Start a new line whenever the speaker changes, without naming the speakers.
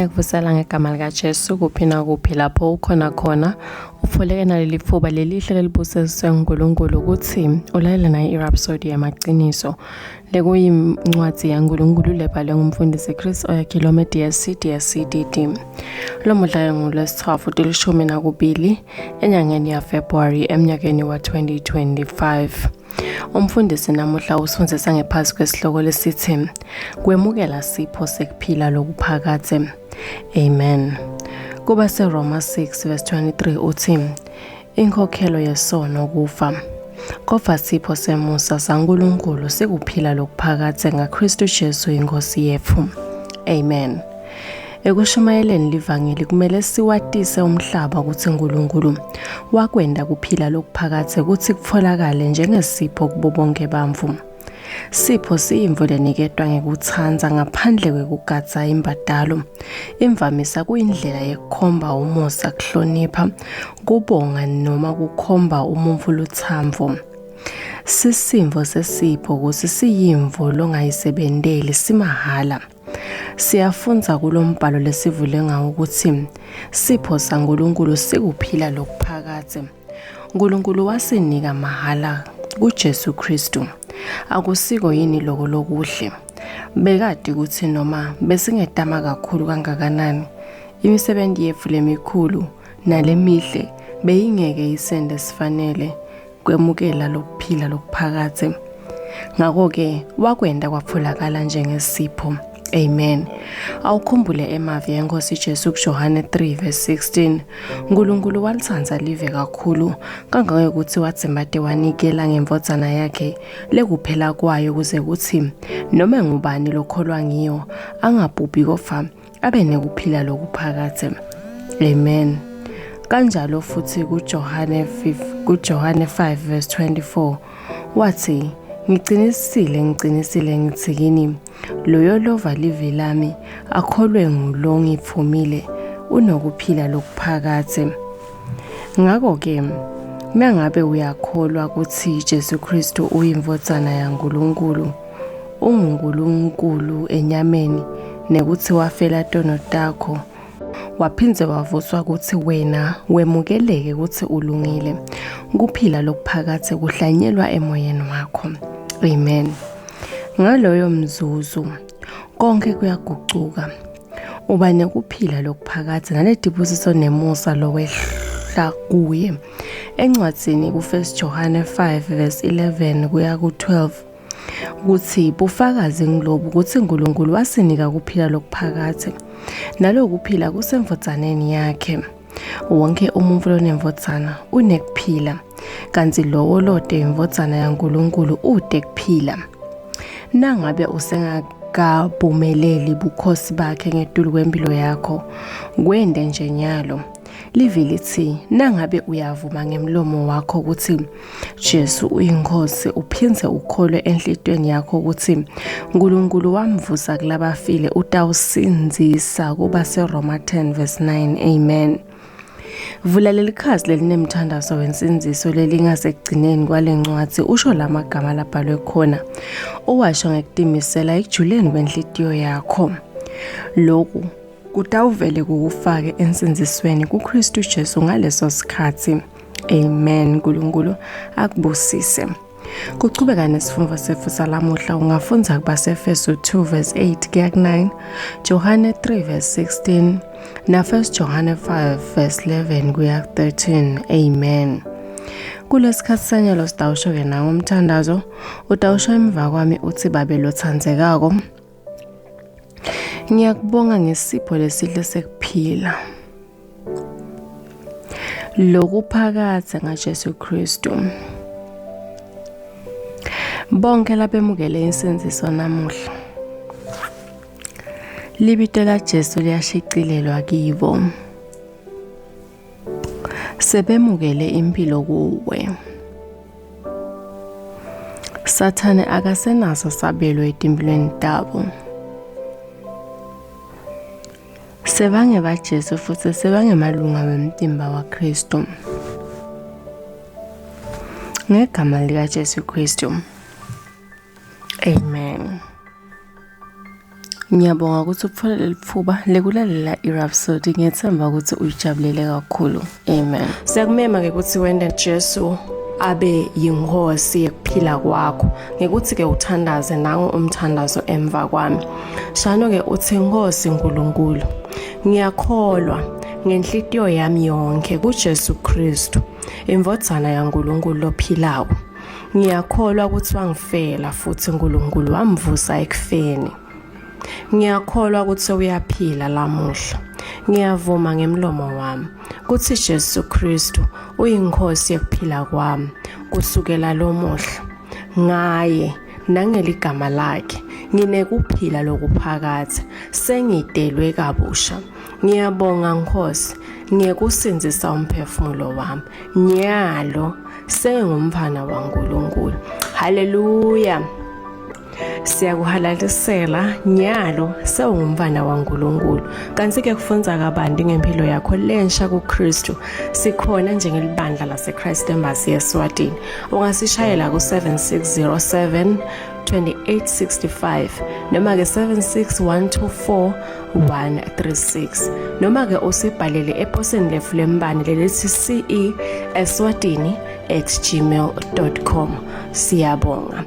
Ngiyakuvusela ngegama likaJesu kuphi nakuphi lapho ukhona khona. Ufoleke naleli fuba lelihle lelibusiswe nguNkulunkulu ukuthi ulalela naye iRhapsody yamaqiniso. Lekuyincwadi yaNkulunkulu lebhalwe ngumfundisi Chris Oyakhilome DSC Lo mudlalo ngolwesithathu futhi lishumi nakubili enyangeni yaFebruary emnyakeni wa-2025. Umfundisi namuhla usifundisa ngephansi kwesihloko lesithi kwemukela sipho sekuphila lokuphakathe. Amen. Kuba seRoma 6:23 uthi inkokhelo yesono kufa. Kodwa sipho semusa saNkulunkulu sikuphila lokuphakathe ngaKristu Jesu inkosi yethu. Amen. Ekushumayeleni livangeli kumele siwatise umhlaba ukuthi uNkulunkulu wakwenda kuphila lokuphakathe ukuthi kutholakale njengesipho kubo bonke bamvu. Sipho siyimvu lenikedwa ngekuthanza ngaphandle kwekugadza imbadalo. Imvamisa kuyindlela yokukhomba umusa, kuhlonipha, kubonga noma kukhomba umumfu luthamvo. Sisimvo sesipho ukuthi siyimvu longayisebenteli simahala. Siyafunza kulombhalo lesivule ngawo ukuthi sipho saNkulunkulu sikuphila lokuphakathe. uNkulunkulu wasinika mahala kuJesu Kristu. Akusiko yini lokho lokuhle. Bekade ukuthi noma besingedama kakhulu kangakanani, imisebenzi yethu lemikhulu nalemihle beyingeke isende sifanele kwemukela lokuphila lokuphakathe. Ngakho ke wakwenda kwapholakala njengesipho. Amen. Awukhumbule emavi yenkosi Jesu kuJohane 3:16. uNkulunkulu walithanda live kakhulu kangangokuthi wathembade wanikela ngemvodzana yakhe lekuphela kwayo kuze kuthi noma ngubani lokholwa ngiyo angabhubhi kofa abe nekuphila lokuphakathe. Amen. Kanjalo futhi kuJohane 5:24 wathi Ngicinisile ngithi kini loyo lova livi lami akholwe ngulo ngifumile unokuphila lokuphakathe. Ngakho ke mangabe uyakholwa ukuthi Jesu Kristu uyimvodzana yaNkulunkulu, unguNkulunkulu enyameni nekuthi wafela tono takho, waphinze wavuswa ukuthi wena wemukeleke ukuthi ulungile, kuphila lokuphakathe kuhlanyelwa emoyeni wakho. Amen. Ngaloyo mzuzu konke kuyagucuka. Uba nekuphila lokuphakathe naledibusiso nemusa lokwehla kuye. Encwadzini ku1 John 5:11 kuya ku12 kuthi bufakazi ngilobu ukuthi uNkulunkulu wasinika kuphila lokuphakathe. Naloku kuphila kusemvodzaneni yakhe. Wonke umuntu lonemvodzana unekuphila, kanti lowo lode imvodzana yaNkulunkulu ude kuphila. Nangabe usengakabhumeleli bukhosi bakhe ngetulu kwempilo yakho, kwende nje nyalo. Livilithi nangabe uyavuma ngemlomo wakho ukuthi Jesu uyinkosi, uphinze ukholwe enhlitweni yakho ukuthi uNkulunkulu wamvusa kulabafile, utawusinzisa kuba seRoma 10:9. Amen. Vula leli khasi lelinemthandazo wensinziso lelingasekugcineni kwalencwadi usho lamagama labhalwe khona owasho ngekutimisela ekujuleni kwenhlitiyo yakho. Lokhu kutawuvele kukufake ensinzisweni kuKristu Jesu ngaleso sikhathi. Amen. uNkulunkulu akubusise. Kuchubeka nesifundo sethu salamuhla ungafunza kubaseFesu 2:8 kuya ku9, Johane 3:16 na 1 Johane 5:11 kuya ku13. Amen. Kulesikhathi sanyalo sitawusho-ke nawo umthandazo, utawusho emva kwami uthi babe lothandzekako. Ngiyakubonga ngesipho lesihle sekuphila lokuphakathe ngaJesu Kristu. Bonke labemukele insinziso namuhla, libito la Jesu liyashicilelwa kibo. Sebemukele impilo kuwe. Sathane akasenaso sabelo etimpilweni tabo. Sebange baJesu futhi sebange malunga wemtimba waKristu. Ngegama likaJesu Kristu. Amen. Ngiyabonga ukuthi ukufuna leli thuba lekulalela iRhapsody. Ngiyethemba ukuthi uyijabulele kakhulu. Amen. Siyakumema ke ukuthi wende Jesu abe yinkosi ekuphila kwakho. Ngekuthi ke uthandaze nangu umthandazo emva kwami. Shano ke uthi Nkosi Nkulunkulu, ngiyakholwa ngenhliziyo yami yonke kuJesu Kristu, imvodzana yaNkulunkulu ophilayo. Ngiyakholwa ukuthi wangifela futhi uNkulunkulu wamvusa ekufeni. Ngiyakholwa ukuthi uyaphila lamuhla. Ngiyavuma ngemlomo wami ukuthi Jesu Kristu uyinkosi yokuphila kwami kusukela lomuhla. Ngaye nangeligama lakhe nginekuphila lokuphakatha, sengidelwe kabusha. Ngiyabonga Nkosi, ngiyekusinzisa umphefumulo wami. Nyalo sengumfana waNkulunkulu. Haleluya. Siyakuhalalisela nyalo sewungumfana waNkulunkulu. Kanti ke kufunza kabanti ngempilo yakho lensha kuKristu. Sikhona njengelibandla laseChrist Embassy eSwatini. Ungasishayela ku7607 2865 noma ke 76124 noma ke usibhalele eposini lefu lembane lelithi ce@swatini@gmail.com. Siyabonga.